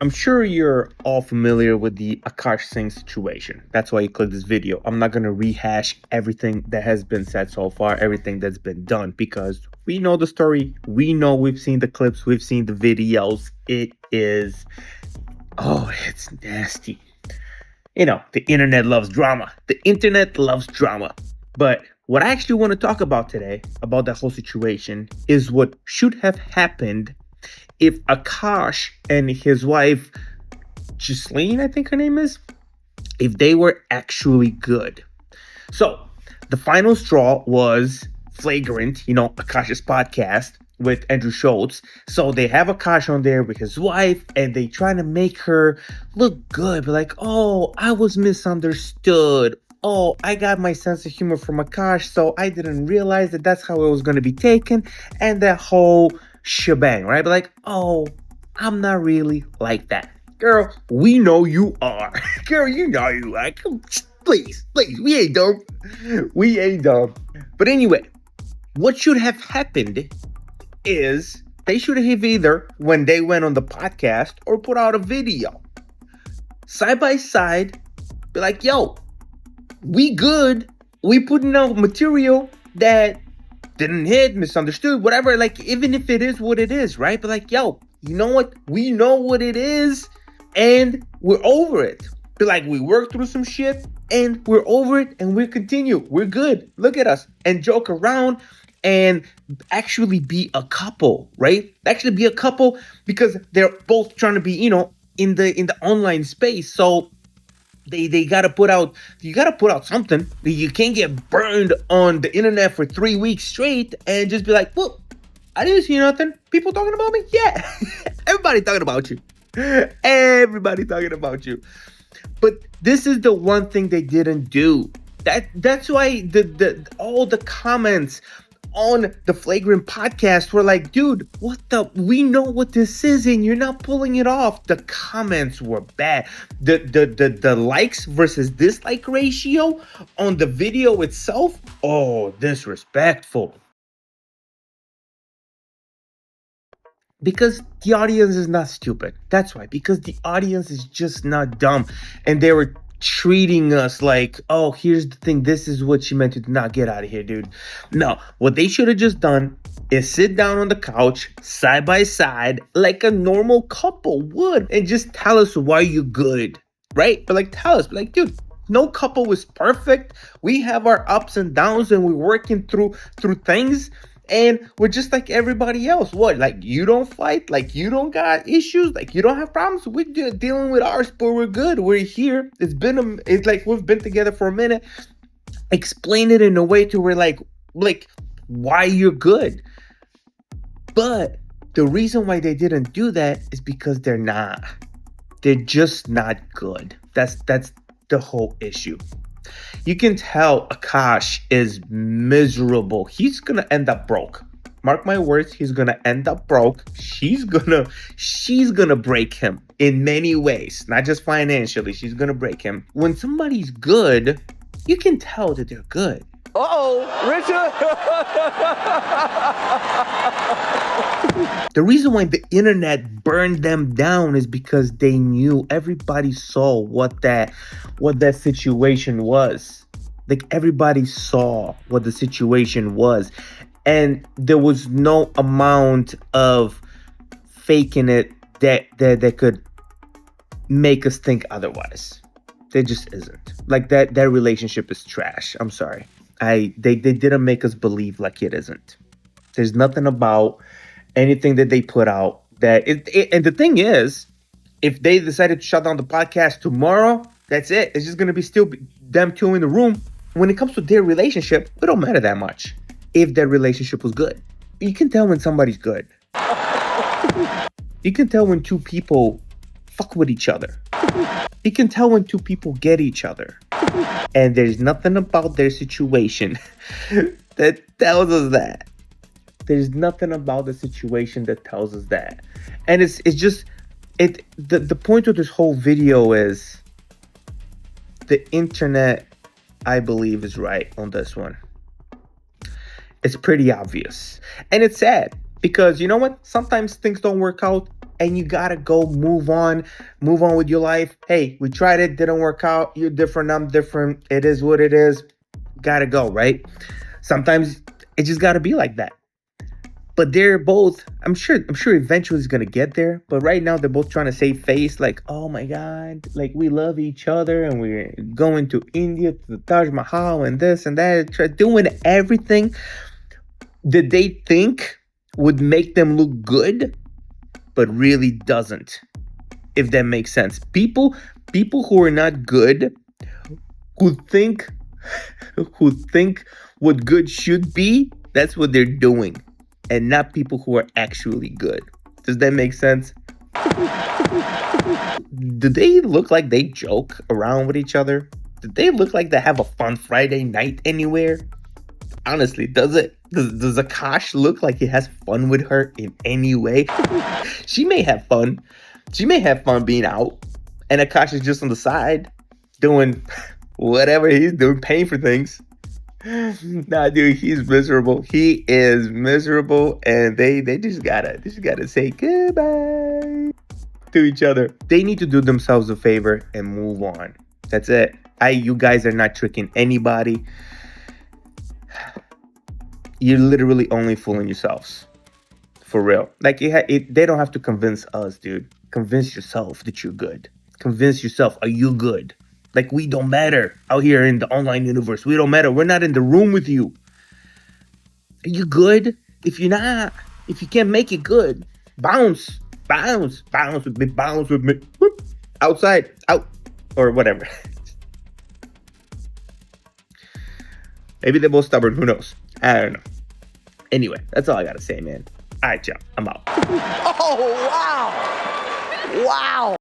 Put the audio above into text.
I'm sure you're all familiar with the Akaash Singh situation. That's why you clicked this video. I'm not going to rehash everything that has been said so far, everything that's been done, because we know the story. We know we've seen the clips, we've seen the videos. It's nasty. The internet loves drama. The internet loves drama. But what I actually want to talk about today, about that whole situation, is what should have happened if Akaash and his wife, Justine, I think her name is, if they were actually good. So the final straw was Flagrant, Akaash's podcast with Andrew Schulz. So they have Akaash on there with his wife, and they trying to make her look good. But like, oh, I was misunderstood. Oh, I got my sense of humor from Akaash, so I didn't realize that that's how it was going to be taken. And that whole shebang, right? But like, oh, I'm not really like that. Girl, we know you are. Girl, you know you are. Please, we ain't dumb. We ain't dumb. But anyway, what should have happened is they should have either, when they went on the podcast, or put out a video side by side, be like, yo, we good. We putting out material that didn't hit, misunderstood, whatever. Like, even if it is what it is, right? But like, yo, you know what? We know what it is, and we're over it. But like, we worked through some shit, and we're over it, and we continue. We're good. Look at us. And joke around and actually be a couple, right? Actually be a couple, because they're both trying to be, in the online space. So they gotta put out, you gotta put out something. You can't get burned on the internet for 3 weeks straight and just be like, well, I didn't see nothing. People talking about me? Yeah. Everybody talking about you. Everybody talking about you. But this is the one thing they didn't do. That's why all the comments on the Flagrant podcast were like, dude, we know what this is, and you're not pulling it off. The comments were bad. The likes versus dislike ratio on the video itself, oh, disrespectful. Because the audience is not stupid. That's why. Because the audience is just not dumb. And they were treating us like, oh, here's the thing. This is what you meant to do. Not get out of here, dude. No. What they should have just done is sit down on the couch, side by side, like a normal couple would, and just tell us why you're good. Right? But like, tell us. But like, dude, no couple is perfect. We have our ups and downs, and we're working through things. And we're just like everybody else. What? Like, you don't fight? Like, you don't got issues? Like, you don't have problems? We're dealing with ours, but we're good. We're here. It's like we've been together for a minute. Explain it in a way to where like why you're good. But the reason why they didn't do that is because they're not. They're just not good. That's the whole issue. You can tell Akaash is miserable. He's gonna end up broke. Mark my words, he's gonna end up broke. She's gonna break him in many ways, not just financially. She's gonna break him. When somebody's good, you can tell that they're good. Richard! The reason why the internet burned them down is because they knew, everybody saw what that situation was. Like, everybody saw what the situation was. And there was no amount of faking it that could make us think otherwise. There just isn't. Like, that relationship is trash. I'm sorry. They didn't make us believe like it isn't. There's nothing about anything that they put out that and the thing is, if they decided to shut down the podcast tomorrow, that's it. It's just going to be still them two in the room. When it comes to their relationship, it don't matter that much if their relationship was good. You can tell when somebody's good. You can tell when two people fuck with each other. You can tell when two people get each other. And there's nothing about their situation that tells us that. There's nothing about the situation that tells us that. And it's just the point of this whole video is the internet, I believe, is right on this one. It's pretty obvious. And it's sad because, you know what? Sometimes things don't work out and you gotta go move on with your life. Hey, we tried it, didn't work out. You're different, I'm different. It is what it is. Gotta go, right? Sometimes it just gotta be like that. But they're both, I'm sure eventually it's gonna get there. But right now they're both trying to save face, like, oh my God, like we love each other and we're going to India to the Taj Mahal and this and that, doing everything that they think would make them look good, but really doesn't. If that makes sense. People who are not good, who think what good should be, that's what they're doing. And not people who are actually good. Does that make sense? Do they look like they joke around with each other? Do they look like they have a fun Friday night anywhere? Honestly, does it? Does Akaash look like he has fun with her in any way? She may have fun. She may have fun being out. And Akaash is just on the side doing whatever he's doing, paying for things. Nah, dude, he's miserable. He is miserable, and they just gotta say goodbye to each other. They need to do themselves a favor and move on. That's it. You guys are not tricking anybody. You're literally only fooling yourselves. For real. Like, they don't have to convince us, dude. Convince yourself that you're good. Convince yourself, are you good? Like, we don't matter out here in the online universe. We don't matter. We're not in the room with you. Are you good? If you're not, if you can't make it good, bounce with me. Whoop. Outside, out, or whatever. Maybe they're both stubborn. Who knows? I don't know. Anyway, that's all I gotta say, man. All right, y'all. I'm out. Oh, wow. Wow.